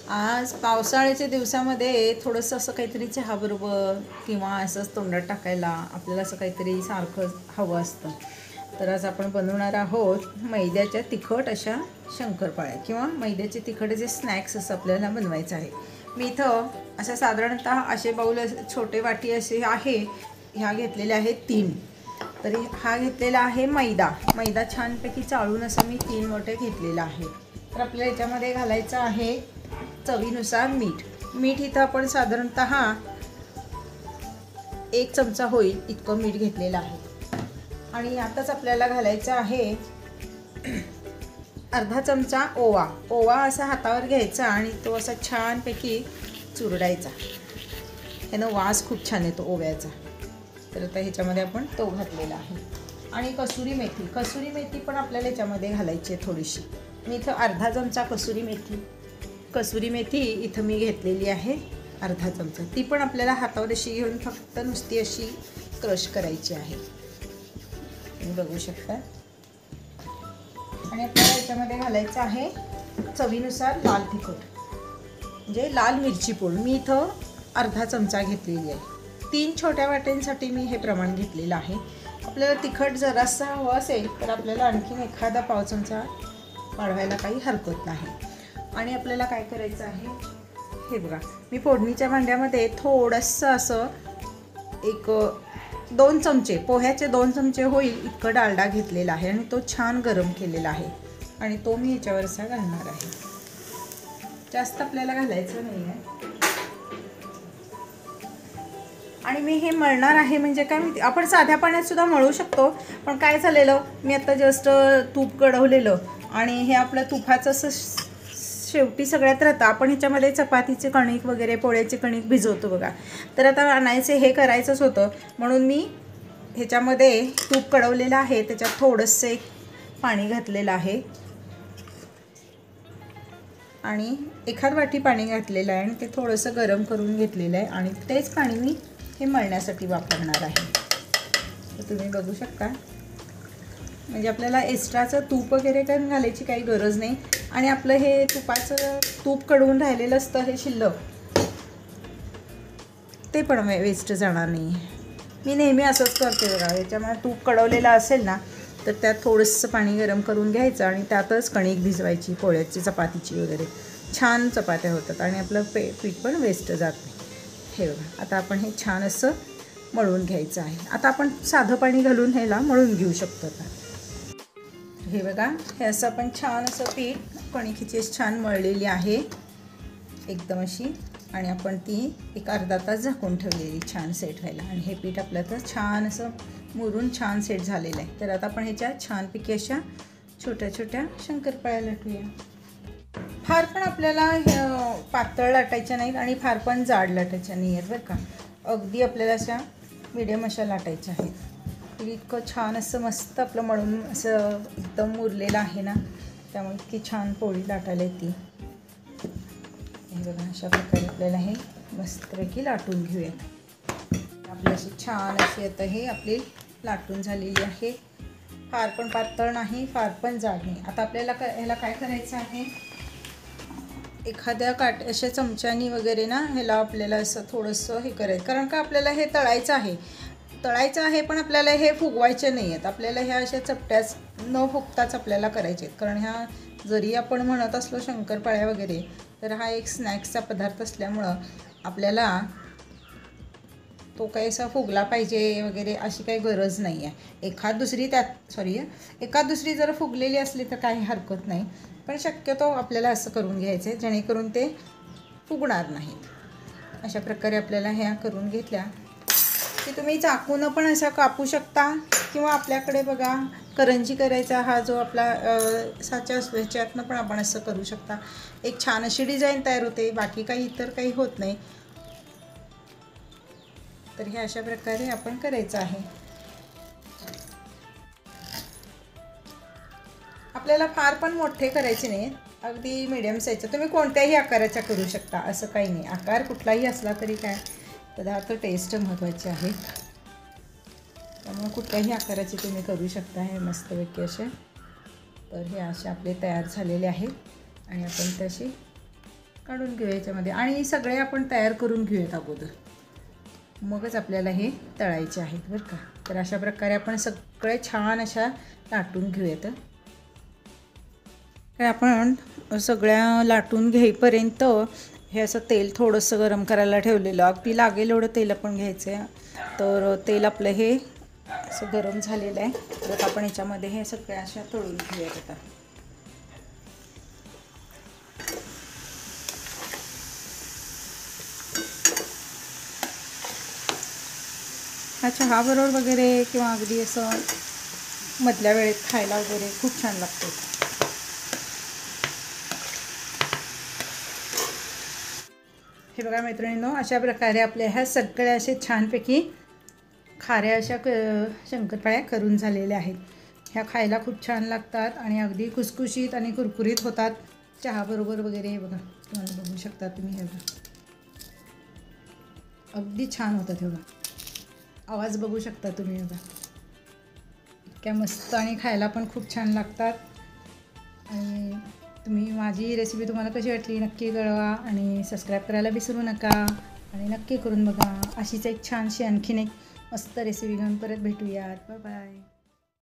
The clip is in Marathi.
आज पावसाळ्याच्या दिवसामध्ये थोडंसं असं काहीतरी चहाबरोबर किंवा असंच तोंडात टाकायला आपल्याला असं काहीतरी सारखं हवं असतं. तर आज आपण बनवणार आहोत मैद्याच्या तिखट अशा शंकरपाळ्या किंवा मैद्याचे तिखट जे स्नॅक्स असं आपल्याला बनवायचं आहे. मी इथं अशा साधारणतः असे बाऊल छोटे वाटी असे आहे, ह्या घेतलेल्या आहेत 3. तरी हा घेतलेला आहे मैदा छानपैकी चाळून असं मी 3 मोठे घेतलेला आहे. तर आपल्याला याच्यामध्ये घालायचं आहे चवीनुसार मीठ इथं आपण साधारणतः 1 चमचा होईल इतकं मीठ घेतलेलं आहे. आणि यातच आपल्याला घालायचं आहे अर्धा चमचा ओवा असा हातावर घ्यायचा आणि तो असा छानपैकी चुरडायचा. यानं वास खूप छान येतो ओव्याचा. तर आता ह्याच्यामध्ये आपण तो घातलेला आहे. आणि कसुरी मेथी पण आपल्याला याच्यामध्ये घालायची आहे थोडीशी. मी इथं अर्धा चमचा कसुरी मेथी इथं मी घेतलेली आहे अर्धा चमचा. ती पण आपल्याला हातावर अशी घेऊन फक्त नुसती अशी क्रश करायची आहे, तुम्ही बघू शकता. आणि आपल्याला याच्यामध्ये घालायचं आहे चवीनुसार लाल तिखट म्हणजे लाल मिरची पूड. मी इथं अर्धा चमचा घेतलेली आहे. 3 छोट्या वाट्यांसाठी मी हे प्रमाण घेतलेलं आहे. आपल्याला तिखट जरासं हवं असेल तर आपल्याला आणखीन एखादा पाव चमचा वाढवायला काही हरकत नाही. आणि आपल्याला काय करायचं आहे हे बघा, मी फोडणीच्या भांड्यामध्ये थोडंसं असं 2 चमचे पोह्याचे 2 चमचे होईल इतकं डालडा घेतलेला आहे आणि तो छान गरम केलेला आहे आणि तो मी याच्यावर असा घालणार आहे. जास्त आपल्याला घालायचं नाही आहे. आणि मी हे मळणार आहे म्हणजे काय माहिती, आपण साध्या पाण्यात सुद्धा मळू शकतो. पण काय झालेलं, मी आता जस्ट तूप कढवलेलं आणि हे आपलं तुपाचं असं शेवटी सगळ्यात राहतं. आपण ह्याच्यामध्ये चपातीचे कणिक वगैरे पोळ्याचे कणिक भिजवतो बघा. तर आता आणायचे हे करायचंच होतं म्हणून मी ह्याच्यामध्ये तूप कढवलेलं आहे, त्याच्यात थोडंसं पाणी घातलेलं आहे आणि एखाद वाटी पाणी घातलेलं आहे आणि ते थोडंसं गरम करून घेतलेलं आहे आणि तेच पाणी मी हे मळण्यासाठी वापरणार आहे. तर तुम्ही बघू शकता. म्हणजे आपल्याला एक्स्ट्राचं तूप वगैरे काही घालायची काही गरज नाही. आणि आपलं हे तूप कढवून राहिलेलं असतं हे शिल्लक, ते पण वेस्ट जाणार नाही. मी नेहमी असंच करते बघा. याच्यामुळे तूप कढवलेलं असेल ना तर त्यात थोडंसं पाणी गरम करून घ्यायचं आणि त्यातच कणिक भिजवायची पोळ्याची चपातीची वगैरे. छान चपात्या होतात आणि आपलं पीठ पण वेस्ट जात नाही. हे बघा, आता आपण हे छान असं मळून घ्यायचं आहे. आता आपण साधं पाणी घालून ह्याला मळून घेऊ शकतो. आता हे बघा, हे असं आपण छान असं पीठ कणिकीची छान मळलेली आहे एकदम अशी. आणि आपण ती एक अर्धा तास झाकून ठेवलेली छान सेट व्हायला. आणि हे पीठ आपलं तर छान असं मुरून छान सेट झालेलं आहे. तर आता आपण ह्याच्या छानपैकी अशा छोट्या छोट्या शंकरपाळ्या लाटूया. फार पण आपल्याला पातळ लाटायच्या नाहीत आणि फार पण जाड लाटायच्या नाही आहेत बरं का. अगदी आपल्याला अशा मीडियम अशा लाटायच्या आहेत. इतकं छान असं मस्त आपलं मळून असं एकदम मुरलेलं आहे ना, त्यामुळे इतकी छान पोळी लाटायला येते. हे बघा, अशा प्रकारे आपल्याला हे मस्तपैकी लाटून घेऊया. आपली अशी छान अशी आता हे आपली लाटून झालेली आहे. फार पण पातळ नाही, फार पण जाड नाही. आता आपल्याला ह्याला काय करायचं आहे, एखाद्या अशा चमच्यानी वगैरे ना ह्याला आपल्याला असं थोडंसं हे करायचं. कारण का आपल्याला हे तळायचं आहे पण आपल्याला हे फुगवायचे नाही आहेत. आपल्याला ह्या अशा चपट्याच न फुगताच आपल्याला करायचे आहेत. कारण ह्या जरी आपण म्हणत असलो शंकरपाळ्या वगैरे तर हा एक स्नॅक्सचा पदार्थ असल्यामुळं आपल्याला तो काही असा फुगला पाहिजे वगैरे अशी काही गरज नाही आहे. एखाद दुसरी जर फुगलेली असली तर काही हरकत नाही. पण शक्यतो आपल्याला असं करून घ्यायचं आहे जेणेकरून ते फुगणार नाहीत. अशा प्रकारे आपल्याला ह्या करून घेतल्या की तुम्ही चाकून पण असा कापू शकता किंवा आपल्याकडे बघा करंजी करायचा हा जो आपला साचा असतो ह्याच्यातनं पण आपण असं करू शकता. एक छान अशी डिझाईन तयार होते. बाकी काही इतर काही होत नाही. तर हे अशा प्रकारे आपण करायचं आहे. आपल्याला फार पण मोठे करायचे नाही, अगदी मीडियम साईजचे. तुम्ही कोणत्याही आकाराच्या करू शकता, असं काही नाही. आकार कुठलाही असला तरी काय, पदार्थ टेस्ट महत्त्वाची आहे. त्यामुळे कुठल्याही आकाराचे तुम्ही करू शकता हे मस्तपैकी असे. तर हे असे आपले तयार झालेले आहेत आणि आपण त्याशी काढून घेऊया याच्यामध्ये आणि सगळे आपण तयार करून घेऊयात अगोदर, मगच आपल्याला हे तळायचे आहेत बरं का. तर अशा प्रकारे आपण सगळे छान अशा लाटून घेऊयात. काय आपण सगळ्या लाटून घेईपर्यंत हे असं तेल थोडंसं गरम करायला ठेवलेलं, अगदी लागेल एवढं तेल आपण घ्यायचं आहे. तर तेल आपलं हे असं गरम झालेलं आहे. तर आपण याच्यामध्ये हे सगळ्या अशा तळून घेऊयात आता. हा चहाबरोबर वगैरे किंवा अगदी असं मधल्या वेळेत खायला वगैरे खूप छान लागतो. हे बघा मैत्रिणींनो, अशा प्रकारे आपल्या ह्या सगळ्या असे छानपैकी खाऱ्या अशा शंकरपाळ्या करून झालेल्या आहेत. ह्या खायला खूप छान लागतात आणि अगदी खुसखुशीत आणि कुरकुरीत होतात चहाबरोबर वगैरे. हे बघा, तुम्हाला बघू शकता तुम्ही, हे बघा अगदी छान होतात. हे बघा, आवाज बघू शकता तुम्ही. बघा इतक्या मस्त आणि खायला पण खूप छान लागतात. आणि तुम्ही माझी रेसिपी तुम्हाला कशी वाटली नक्की कळवा आणि सबस्क्राईब करायला विसरू नका आणि नक्की करून बघा. अशीच एक छानशी आणखीन एक मस्त रेसिपी घेऊन परत भेटूयात. Bye bye.